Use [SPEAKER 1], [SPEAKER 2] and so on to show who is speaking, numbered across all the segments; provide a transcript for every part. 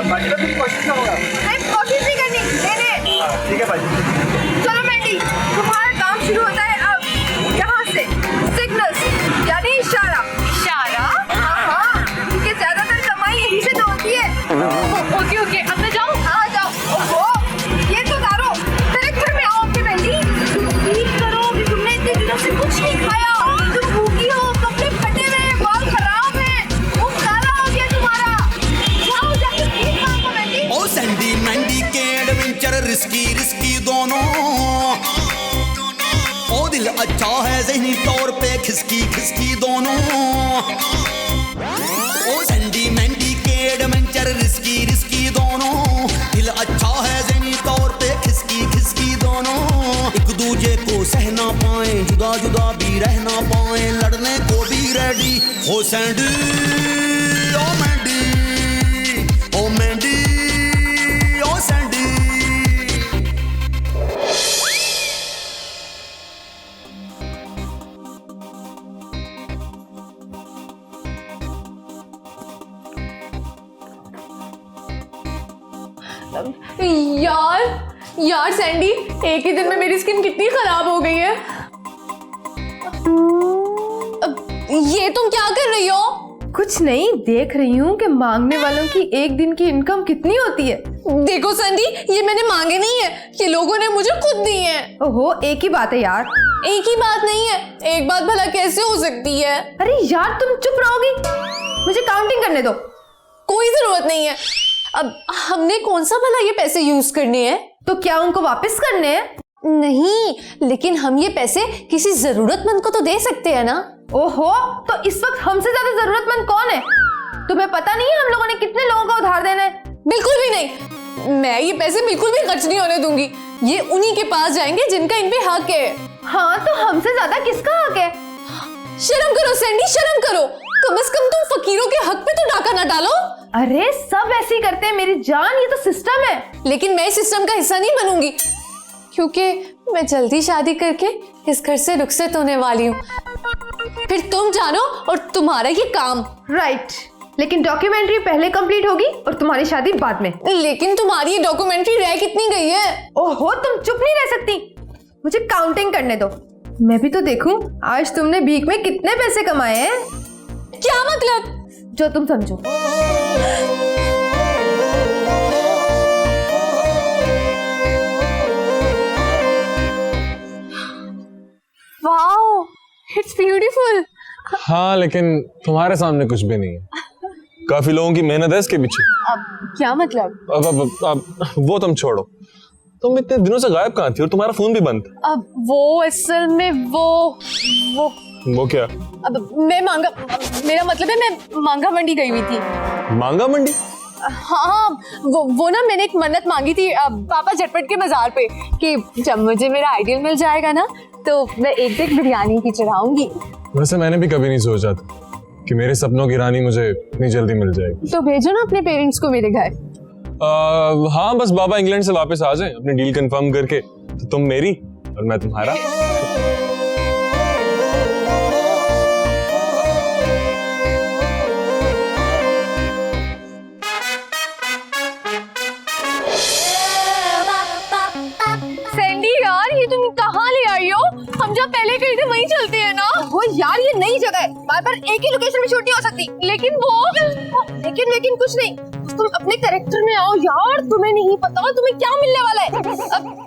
[SPEAKER 1] बाकी तो कोशिश करूँगा।
[SPEAKER 2] नहीं कोशिश नहीं करनी, लेने।
[SPEAKER 1] ठीक है भाई।
[SPEAKER 2] चलो मेंढी, तुम्हारा काम शुरू होता है अब यहाँ से। सिग्नल्स यानी इशारा। इशारा? हाँ, क्योंकि ज्यादातर कमाई यहीं से तो होती है। ओके ओके, अब मैं जाऊँ? हाँ जाओ। ओहो, ये तो उतारो। करेक्टर में आओ अपनी मेंढी। ठीक करो कि तुमने इतने दिनों से कुछ नहीं खाया। तुम भूखी हो, कपड़े फटे हुए हैं, बाल खराब हैं, मुंह काला हो गया तुम्हारा। जाओ जाके ठीक करो मेंढी।
[SPEAKER 3] ओ सैंडी मैंडी के एडवेंचर रिस्की रिस्की दोनों। ओ दिल अच्छा है ज़हनी तौर पे खिसकी खिसकी दोनों। ओ सैंडी मैंडी के एडवेंचर रिस्की रिस्की दोनों। दिल अच्छा है ज़हनी तौर पे खिसकी खिसकी दोनों। एक दूजे को सह ना पाए, जुदा जुदा भी रह ना पाए, लड़ने को भी रेडी हो सैंडी। ओ मैंडी, ओ मैंडी, ओ सैंडी।
[SPEAKER 2] यार सैंडी, एक ही दिन में मेरी स्किन कितनी खराब हो गई है। ये तुम क्या कर रही हो? कुछ नहीं, देख रही हूँ कि मांगने वालों की एक दिन की इनकम कितनी होती है। देखो सैंडी, ये मैंने मांगे नहीं है, ये लोगों ने मुझे खुद दी है। ओहो, एक ही बात है यार। एक ही बात नहीं है, एक बात भला कैसे हो सकती है? अरे यार तुम चुप रहोगी? मुझे काउंटिंग करने दो। कोई जरूरत नहीं है। अब हमने कौन सा भला ये पैसे यूज करने हैं? तो क्या उनको वापस करने हैं? नहीं, लेकिन हम ये पैसे किसी जरूरतमंद को तो दे सकते हैं ना। ओहो, तो इस वक्त हमसे ज्यादा जरूरतमंद कौन है? तुम्हें पता नहीं है हम लोगों ने कितने लोगों को उधार देना है? बिल्कुल भी नहीं, मैं ये पैसे बिल्कुल भी खर्च नहीं होने दूंगी। ये उन्हीं के पास जाएंगे जिनका इन पे हक है। हाँ, तो हमसे ज्यादा किसका हक है? शर्म करो सैंडी, शर्म करो। कम से कम तुम फकीरों के हक पे तो डाका ना डालो। अरे सब ऐसे ही करते हैं मेरी जान, ये तो सिस्टम है। लेकिन मैं इस सिस्टम का हिस्सा नहीं बनूंगी, क्योंकि मैं जल्दी शादी करके इस घर से रुखसत होने वाली हूँ। फिर तुम जानो और तुम्हारा ये काम। राइट, लेकिन डॉक्यूमेंट्री पहले कंप्लीट होगी और तुम्हारी शादी बाद में। लेकिन तुम्हारी ये डॉक्यूमेंट्री रह कितनी गई है? ओहो, तुम चुप नहीं रह सकती, मुझे काउंटिंग करने दो। मैं भी तो देखूं आज तुमने भीख में कितने पैसे कमाए हैं। क्या मतलब? जो तुम समझो। Wow, it's beautiful.
[SPEAKER 4] हाँ, लेकिन तुम्हारे सामने कुछ भी नहीं है। काफी लोगों की मेहनत है इसके पीछे।
[SPEAKER 2] अब क्या मतलब?
[SPEAKER 4] अब वो तुम छोड़ो, तुम इतने दिनों से गायब कहाँ थी और तुम्हारा फोन भी बंद था।
[SPEAKER 2] अब वो असल में वो
[SPEAKER 4] क्या?
[SPEAKER 2] अब मैं मांगा, मेरा मतलब है मैं मांगा मंडी गई हुई थी।
[SPEAKER 4] मांगा मंडी?
[SPEAKER 2] हाँ, वो ना मैंने एक मन्नत मांगी थी पापा झटपट के बाजार पे कि जब मुझे मेरा आइडियल मिल जाएगा ना तो मैं एक दिन बिरयानी की चढ़ाऊंगी।
[SPEAKER 4] वैसे मैंने भी कभी नहीं सोचा था कि मेरे सपनों की रानी मुझे इतनी जल्दी मिल जाएगी।
[SPEAKER 2] तो भेजो ना अपने पेरेंट्स को मेरे घर।
[SPEAKER 4] हाँ, बस बाबा इंग्लैंड से वापस आ जाए अपनी डील कंफर्म करके, तो तुम मेरी और मैं तुम्हारा।
[SPEAKER 2] सैंडी यार, ये तुम कहाँ ले आई हो? हम जहाँ पहले गए थे वहीं चलते हैं ना। वो यार, ये नई जगह है, बार बार एक ही लोकेशन में शूट नहीं हो सकती। लेकिन लेकिन कुछ नहीं, तुम अपने कैरेक्टर में आओ यार। तुम्हें नहीं पता तुम्हें क्या मिलने वाला है।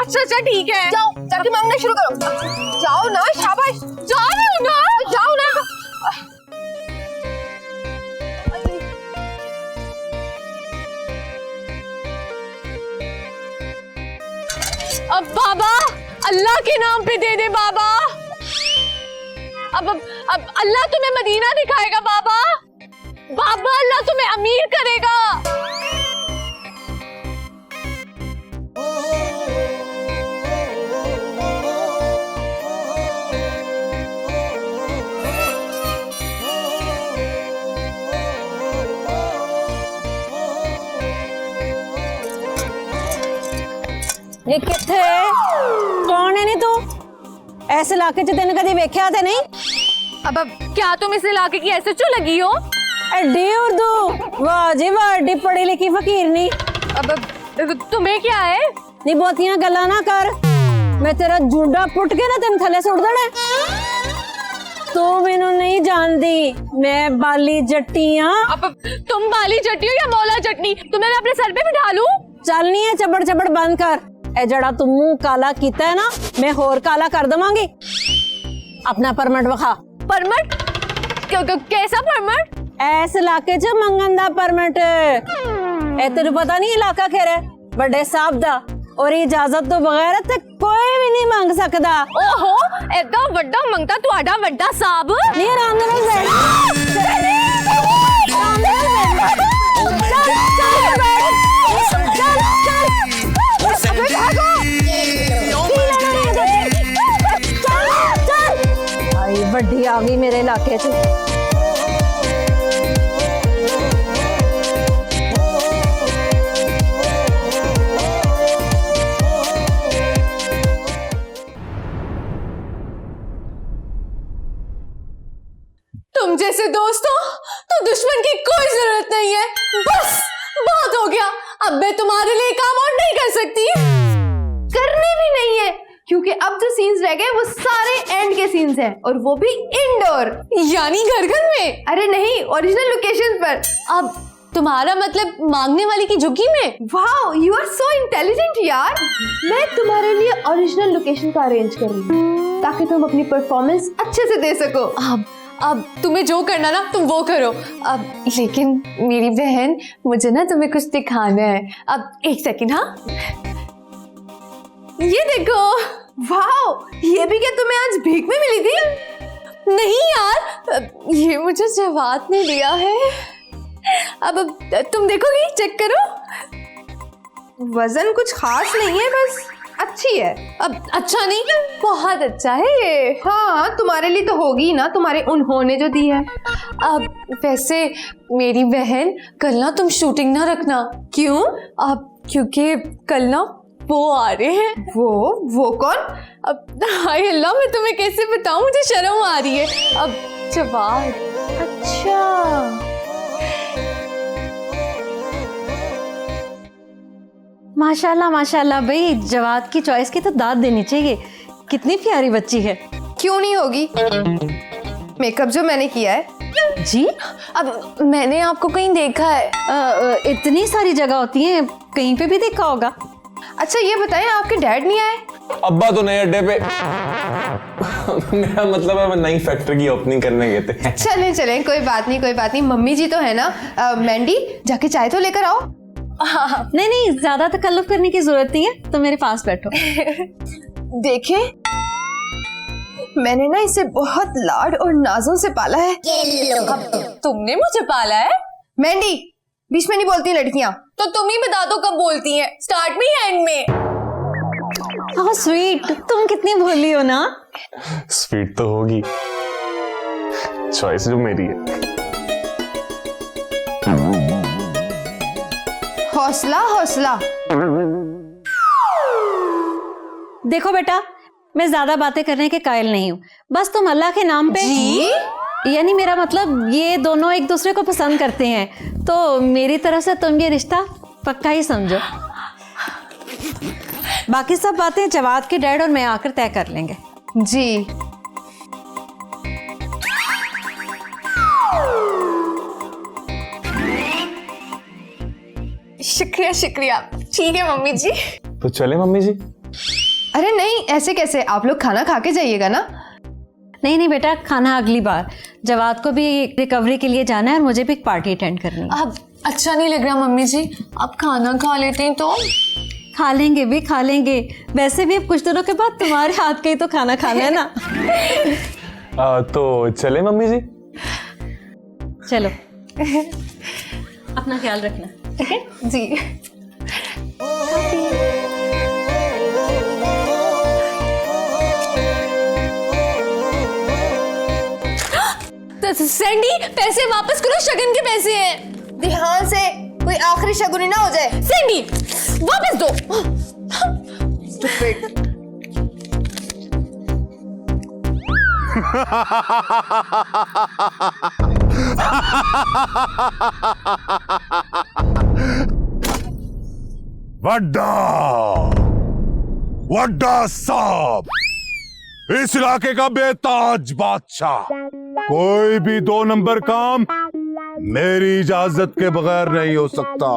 [SPEAKER 2] अच्छा ठीक है, जाओ जाके मांगना शुरू करो। जाओ ना, शाबाश, जाओ ना, जाओ ना। अब बाबा, अल्लाह के नाम पे दे दे बाबा। अब अल्लाह तुम्हें मदीना दिखाएगा बाबा। बाबा, अल्लाह तुम्हें अमीर करेगा।
[SPEAKER 5] ये किथे कौन है नी तू? ऐसे इलाके च तेन कदी वेख्या ते नहीं?
[SPEAKER 2] अब क्या तुम इस इलाके की एसएचओ लगी हो?
[SPEAKER 5] एडी उर्दू वाह जी वाह, एडी पढ़ी लिखी फकीर नहीं।
[SPEAKER 2] अब तुम्हें क्या है?
[SPEAKER 5] नहीं बहुतियां गल्लां ना कर, मैं तेरा जूंडा पुट के ना तेन थले सुट देना। तू मैनू नहीं जानती, मैं बाली जट्टी हाँ।
[SPEAKER 2] अब तुम बाली चटनी हो या मौला चटनी? तुम्हें मैं अपने सर पे बिठा लूं?
[SPEAKER 5] चल नहीं है चबड़ चबड़ बंद कर। ए जड़ा तू मुंह काला कीता है ना, मैं होर काला कर दवांगी। अपना परमिट विखा।
[SPEAKER 2] परमिट? कैसा परमिट?
[SPEAKER 5] ऐस इलाके च मंगन दा परमिट। ए तेनू पता नहीं इलाका खेर है बड़े साहब दा, और इजाजत तो बगैर ते कोई भी नहीं मांग सकदा।
[SPEAKER 2] ओहो, एदा वड्डा मंगता तुहाडा वड्डा साहब।
[SPEAKER 5] नहीं आराम नाल बैठ, आराम नाल बैठ। चल चल बैठ, चल चल। अबे भागो, चल चल। आई बड्डी आ गई मेरे इलाके च।
[SPEAKER 2] तुम जैसे दोस्तों तो दुश्मन की कोई जरूरत नहीं है। बस बहुत हो गया, अब मैं तुम्हारे लिए काम और नहीं कर सकती। करने भी नहीं है, क्योंकि अब जो सीन्स रह गए वो सारे एंड के सीन्स हैं, और वो भी इंडोर, यानी घर घर में। अरे नहीं, ओरिजिनल लोकेशन पर। अब तुम्हारा मतलब मांगने वाली की झुग्गी में? Wow, you are so intelligent यार। मैं तुम्हारे लिए ओरिजिनल लोकेशन का अरेंज कर रही हूँ ताकि तुम अपनी परफॉर्मेंस अच्छे से दे सको। अब तुम्हें जो करना ना तुम वो करो। अब लेकिन मेरी बहन, मुझे ना तुम्हें कुछ दिखाना है। अब एक सेकंड। हाँ, ये देखो। वाओ, ये भी क्या तुम्हें आज भीख में मिली थी? नहीं यार, ये मुझे जवाब ने दिया है। अब तुम देखोगी, चेक करो। वजन कुछ खास नहीं है, बस अच्छी है। अब अच्छा नहीं, बहुत अच्छा है ये। हाँ, तुम्हारे लिए तो होगी ना, तुम्हारे उन्होंने जो दी है। अब वैसे मेरी बहन, कल ना तुम शूटिंग ना रखना। क्यों? अब क्योंकि कल ना वो आ रहे हैं। वो कौन? अब हाय अल्लाह, मैं तुम्हें कैसे बताऊं, मुझे शर्म आ रही है। अब जवाब। अच्छा,
[SPEAKER 5] माशाल्लाह माशाल्लाह भाई, जवाद की चॉइस की तो दाद देनी चाहिए। कितनी प्यारी बच्ची है।
[SPEAKER 2] क्यों नहीं होगी? मेकअप जो मैंने किया है। जी? अब मैंने आपको कहीं देखा है।
[SPEAKER 5] इतनी सारी जगह होती हैं, कहीं पे भी देखा होगा।
[SPEAKER 2] अच्छा ये बताएं, आपके डैड नहीं आए?
[SPEAKER 4] अब्बा तो नए अड्डे पे मेरा मतलब है, मैं नई फैक्ट्री की ओपनिंग करने गए थे।
[SPEAKER 2] चलें, कोई बात नहीं। मम्मी जी तो है ना। मैंडी, जाके चाय तो लेकर आओ।
[SPEAKER 5] नहीं, ज्यादा तकल्लुफ करने की जरूरत नहीं है, तो मेरे पास बैठो।
[SPEAKER 2] देखे, मैंने ना इसे बहुत लाड और नाजों से पाला है। अब तुमने मुझे पाला है? मैंडी, बीच में नहीं बोलती लड़कियां। तो तुम ही बता दो कब बोलती हैं, स्टार्ट में या एंड में?
[SPEAKER 5] हाँ स्वीट, तुम कितनी भोली हो ना।
[SPEAKER 4] स्वीट तो होगी, चॉइस जो मेरी है।
[SPEAKER 2] हौसला।
[SPEAKER 5] देखो बेटा, मैं ज्यादा बातें करने के कायल नहीं हूँ। बस तुम अल्लाह के नाम पे
[SPEAKER 2] जी?
[SPEAKER 5] यानी मेरा मतलब ये दोनों एक दूसरे को पसंद करते हैं, तो मेरी तरफ से तुम ये रिश्ता पक्का ही समझो। बाकी सब बातें जवाद के डैड और मैं आकर तय कर लेंगे।
[SPEAKER 2] जी। शुक्रिया। ठीक है मम्मी जी।
[SPEAKER 4] तो चले मम्मी जी?
[SPEAKER 2] अरे नहीं, ऐसे कैसे? आप लोग खाना खा के जाइएगा ना।
[SPEAKER 5] नहीं बेटा, खाना अगली बार। जवाद को भी रिकवरी के लिए जाना है और मुझे भी एक पार्टी अटेंड करनी है।
[SPEAKER 2] अब अच्छा नहीं लग रहा मम्मी जी, आप खाना खा लेते हैं तो।
[SPEAKER 5] खा लेंगे। वैसे भी अब कुछ दिनों के बाद तुम्हारे हाथ का ही तो खाना खाना है ना।
[SPEAKER 4] तो चले मम्मी जी?
[SPEAKER 5] चलो। अपना ख्याल रखना, ठीक है?
[SPEAKER 2] जी। सैंडी, पैसे वापस करो, शगन के पैसे हैं। ध्यान से, कोई आखिरी शगुनी ना हो जाए। सैंडी, वापस दो। Stupid.
[SPEAKER 6] वड्डा साहब, इस इलाके का बेताज बादशाह। कोई भी 2 नंबर काम मेरी इजाजत के बगैर नहीं हो सकता।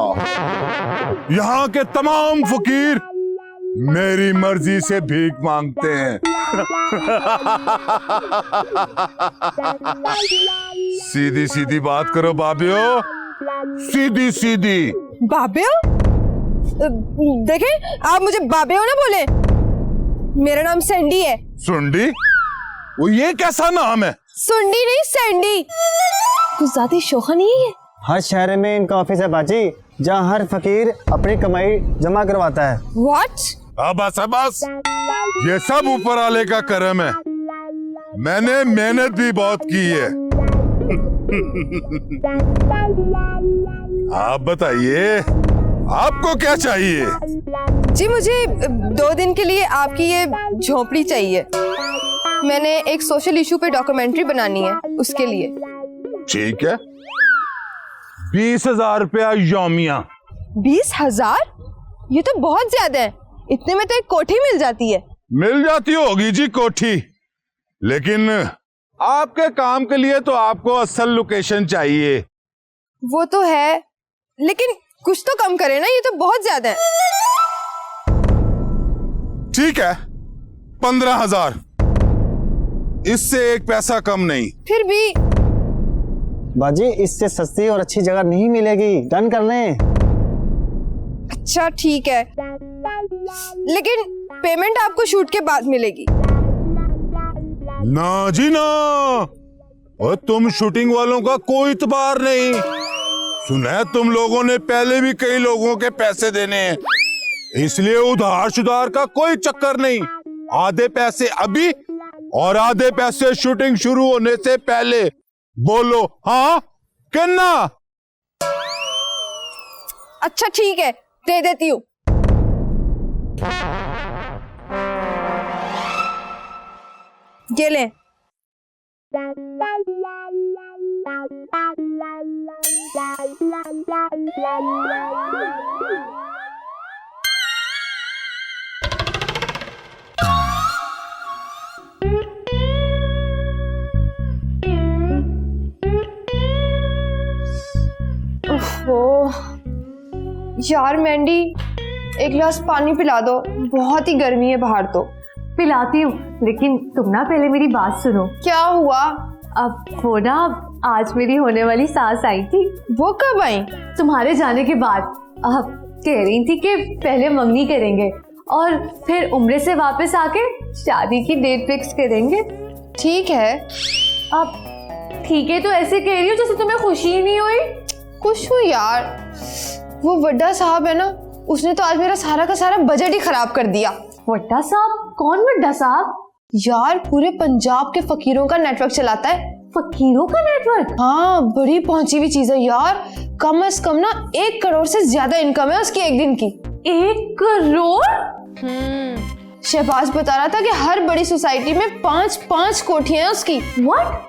[SPEAKER 6] यहाँ के तमाम फकीर मेरी मर्जी से भीख मांगते हैं। सीधी सीधी बात करो बाबियो, सीधी सीधी।
[SPEAKER 2] बाबियो? देखें, आप मुझे बाबियो ना बोले, मेरा नाम सैंडी है।
[SPEAKER 6] सुंडी? वो ये कैसा नाम है?
[SPEAKER 2] सुंडी नहीं, सैंडी। कुछ ज्यादा शोखा नहीं है ये?
[SPEAKER 1] हर शहर में इनका ऑफिस है बाजी, जहाँ हर फकीर अपनी कमाई जमा करवाता है।
[SPEAKER 2] What?
[SPEAKER 6] बस ये सब ऊपर वाले का करम है। मैंने मेहनत भी बहुत की है। आप बताइए, आपको क्या चाहिए?
[SPEAKER 2] जी, मुझे 2 दिन के लिए आपकी ये झोपड़ी चाहिए। मैंने एक सोशल इशू पे डॉक्यूमेंट्री बनानी है, उसके लिए।
[SPEAKER 6] ठीक है, 20,000 रुपया यौमिया।
[SPEAKER 2] 20,000? ये तो बहुत ज्यादा है। इतने में तो एक कोठी मिल जाती है।
[SPEAKER 6] मिल जाती होगी जी कोठी, लेकिन आपके काम के लिए तो आपको असल लोकेशन चाहिए।
[SPEAKER 2] वो तो है, लेकिन कुछ तो कम करे ना, ये तो बहुत ज्यादा है।
[SPEAKER 6] ठीक है, 15,000। इससे एक पैसा कम नहीं।
[SPEAKER 2] फिर भी
[SPEAKER 1] बाजी, इससे सस्ती और अच्छी जगह नहीं मिलेगी, डन कर लें।
[SPEAKER 2] अच्छा ठीक है, लेकिन पेमेंट आपको शूट के बाद मिलेगी।
[SPEAKER 6] ना जी ना, और तुम शूटिंग वालों का कोई इतबार नहीं। सुना है तुम लोगों ने पहले भी कई लोगों के पैसे देने हैं, इसलिए उधार शुधार का कोई चक्कर नहीं। आधे पैसे अभी और आधे पैसे शूटिंग शुरू होने से पहले। बोलो हाँ कि ना?
[SPEAKER 2] अच्छा ठीक है, दे देती हूँ। ये ले। ओह यार मैंडी, एक गिलास पानी पिला दो, बहुत ही गर्मी है बाहर। तो
[SPEAKER 7] पिलाती हूँ, लेकिन तुम ना पहले मेरी बात सुनो।
[SPEAKER 2] क्या हुआ?
[SPEAKER 7] अब वो ना, आज मेरी होने वाली सास आई थी।
[SPEAKER 2] वो कब आई?
[SPEAKER 7] तुम्हारे जाने के बाद। अब कह रही थी कि पहले मंगनी करेंगे और फिर उम्रे से वापस आके शादी की डेट फिक्स करेंगे।
[SPEAKER 2] ठीक है।
[SPEAKER 7] अब ठीक है तो ऐसे कह रही हो जैसे तुम्हें खुशी ही नहीं हुई।
[SPEAKER 2] खुश हूँ यार, वो वड्डा साहब है ना, उसने तो आज मेरा सारा का सारा बजट ही खराब कर दिया।
[SPEAKER 7] वड्डा साहब? कौन वड्डा साहब?
[SPEAKER 2] यार पूरे पंजाब के फकीरों का नेटवर्क चलाता है।
[SPEAKER 7] फकीरों का नेटवर्क?
[SPEAKER 2] हाँ, बड़ी पहुंची हुई चीज है यार। कम से कम ना 1 करोड़ से ज्यादा इनकम है उसकी एक दिन की।
[SPEAKER 7] 1 करोड़?
[SPEAKER 2] शहबाज बता रहा था कि हर बड़ी सोसाइटी में 5-5 कोठियां हैं उसकी।
[SPEAKER 7] व्हाट?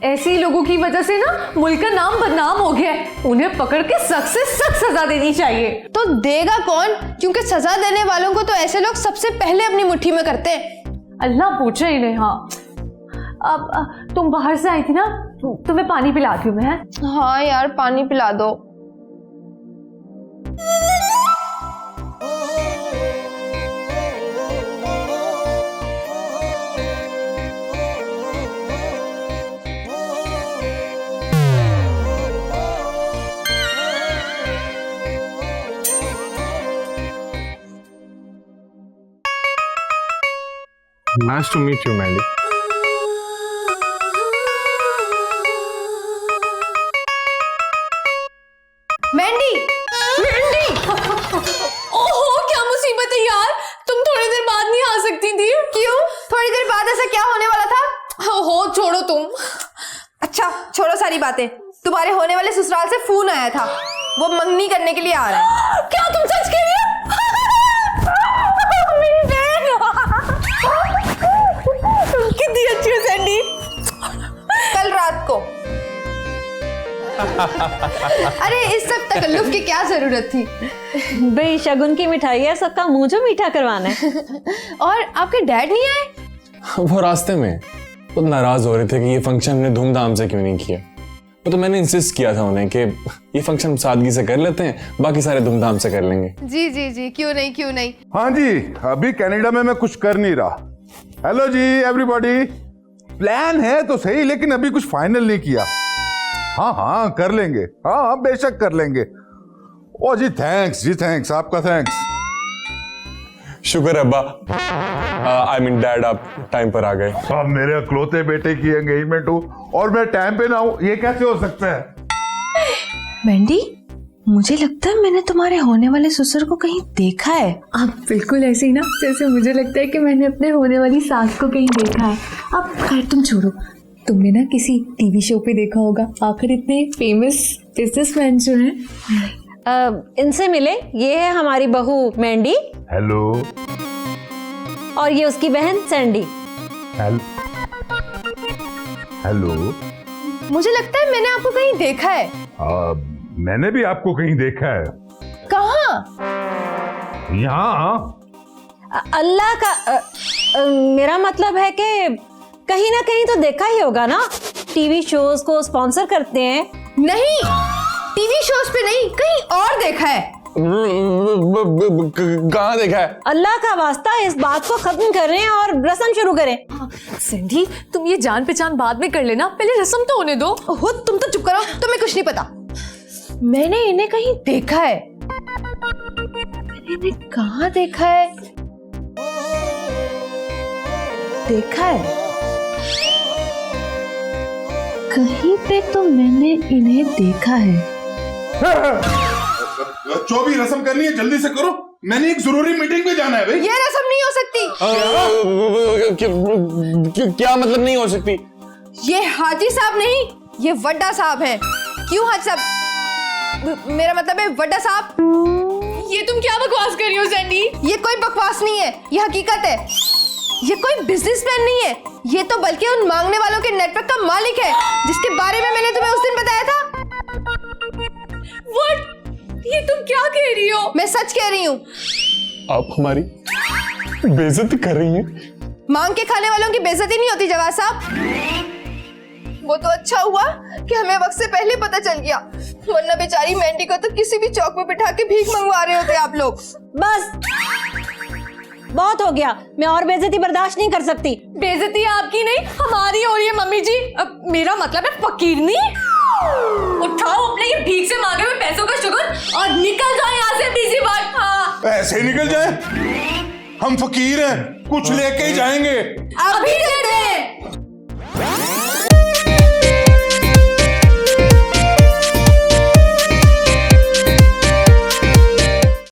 [SPEAKER 7] ऐसे लोगों की वजह से ना मुल्क का नाम बदनाम हो गया है। उन्हें पकड़ के सख्त से सख्त सजा देनी चाहिए।
[SPEAKER 2] तो देगा कौन? क्योंकि सजा देने वालों को तो ऐसे लोग सबसे पहले अपनी मुट्ठी में करते हैं।
[SPEAKER 7] अल्लाह पूछे इन्हें। हाँ, अब तुम बाहर से आई थी ना, तुम्हें पानी पिलाती हूँ मैं।
[SPEAKER 2] हाँ यार, पानी पिला दो।
[SPEAKER 4] Nice to meet you, Mandy.
[SPEAKER 2] Mandy! Mandy!
[SPEAKER 7] ओहो, क्या मुसीबत है यार। तुम थोड़ी देर बाद नहीं आ सकती थी?
[SPEAKER 2] क्यों? थोड़ी देर बाद ऐसा क्या होने वाला था?
[SPEAKER 7] हो छोड़ो तुम।
[SPEAKER 2] अच्छा छोड़ो सारी बातें। तुम्हारे होने वाले ससुराल से फोन आया था, वो मंगनी करने के लिए आ रहा है।
[SPEAKER 7] क्या तुम सच कह रही हो? मेरी बहन
[SPEAKER 2] कितनी अच्छी है सैंडी। कल रात को अरे इस सब तकल्लुफ की क्या जरूरत थी?
[SPEAKER 5] भाई शगुन की मिठाई है, सबका मुंह जो मीठा करवाना है।
[SPEAKER 2] और आपके डैड नहीं आए?
[SPEAKER 4] वो रास्ते में वो नाराज हो रहे थे कि ये फंक्शन हमने धूमधाम से क्यों नहीं किया। वो तो मैंने इंसिस्ट किया था उन्हें कि ये फंक्शन सादगी से कर लेते हैं, बाकी सारे धूमधाम से कर लेंगे।
[SPEAKER 2] जी जी जी, क्यों नहीं क्यों नहीं।
[SPEAKER 6] हाँ जी, अभी कनाडा में मैं कुछ कर नहीं रहा। हेलो जी एवरीबॉडी, प्लान है तो सही लेकिन अभी कुछ फाइनल नहीं किया। हाँ हाँ कर लेंगे, हाँ हाँ बेशक कर लेंगे। ओ जी थैंक्स जी, थैंक्स, आपका थैंक्स।
[SPEAKER 4] शुक्र है अब्बा, आई मीन डैड, आप टाइम पर आ गए।
[SPEAKER 6] अब मेरे अकलौते बेटे की एंगेजमेंट हो और मैं टाइम पे ना हूं, ये कैसे हो सकता है?
[SPEAKER 2] मैंडी, मुझे लगता है मैंने तुम्हारे होने वाले ससुर को कहीं देखा है।
[SPEAKER 7] आप बिल्कुल ऐसे ही ना जैसे मुझे लगता है कि मैंने अपने होने वाली सास को कहीं देखा है। अब खैर तुम छोड़ो, तुमने ना किसी टीवी शो पे देखा होगा, आखिर इतने फेमस बिजनेसमैन जो हैं।
[SPEAKER 5] इनसे मिले, ये है हमारी बहू मैंडी
[SPEAKER 6] हेलो।
[SPEAKER 5] और ये उसकी बहन सैंडी।
[SPEAKER 6] हेलो।
[SPEAKER 2] मुझे लगता है मैंने आपको कहीं देखा है।
[SPEAKER 6] मैंने भी आपको कहीं देखा है।
[SPEAKER 2] कहाँ?
[SPEAKER 6] यहाँ।
[SPEAKER 5] अल्लाह का मेरा मतलब है कि कहीं ना कहीं तो देखा ही होगा ना। टीवी शोज को स्पॉन्सर करते हैं।
[SPEAKER 2] नहीं, टीवी शोज पे नहीं, कहीं और देखा है।
[SPEAKER 4] कहाँ देखा है?
[SPEAKER 5] अल्लाह का वास्ता, इस बात को खत्म करें और रस्म शुरू करें।
[SPEAKER 7] सिंधी, तुम ये जान पहचान बाद में कर लेना, पहले रस्म तो होने दो।
[SPEAKER 2] ओहो, तुम तो चुप करो, तुम्हें कुछ नहीं पता। मैंने इन्हें कहीं देखा है। मैंने इन्हें कहाँ देखा है? देखा है कहीं पे, तो मैंने इन्हें देखा है।
[SPEAKER 6] जो भी रस्म करनी है जल्दी से करो, मैंने एक जरूरी मीटिंग में जाना है भाई।
[SPEAKER 2] ये रस्म नहीं हो सकती।
[SPEAKER 4] क्या मतलब नहीं हो सकती?
[SPEAKER 2] ये हाजी साहब नहीं, ये वड्डा साहब है। क्यों हाजी साहब? मेरा मतलब है वड्डा साहब।
[SPEAKER 7] ये तुम क्या बकवास कर रही हो सैंडी?
[SPEAKER 2] ये कोई बकवास नहीं है, ये हकीकत है। ये कोई बिजनेसमैन नहीं है, ये तो बल्कि उन मांगने वालों के नेटवर्क का मालिक है जिसके बारे में मैंने तुम्हें उस दिन बताया था।
[SPEAKER 7] What? ये तुम क्या कह रही हो?
[SPEAKER 2] मैं सच कह रही हूँ।
[SPEAKER 4] आप हमारी बेइज्जती कर रही हैं।
[SPEAKER 2] मांग के खाने वालों की बेइज्जती नहीं होती जवाब साहब। वो तो अच्छा हुआ कि हमें वक्त से पहले पता चल गया, वरना बेचारी मैंडी को तो किसी भी चौक में बिठा के भीख मंगवा रहे होते आप लोग।
[SPEAKER 5] बस बहुत हो गया, मैं और बेइज्जती बर्दाश्त नहीं कर सकती।
[SPEAKER 7] बेइज्जती आपकी नहीं, हमारी हो रही है मम्मी जी। अब मेरा मतलब है फकीरनी। उठाओ अपने ये भीख से मांगे हुए पैसों का शुगर और निकल जाओ यहाँ से बिजी बात। हाँ,
[SPEAKER 6] ऐसे निकल जाए? हम फकीर हैं, कुछ लेके ही जाएंगे।
[SPEAKER 2] अभी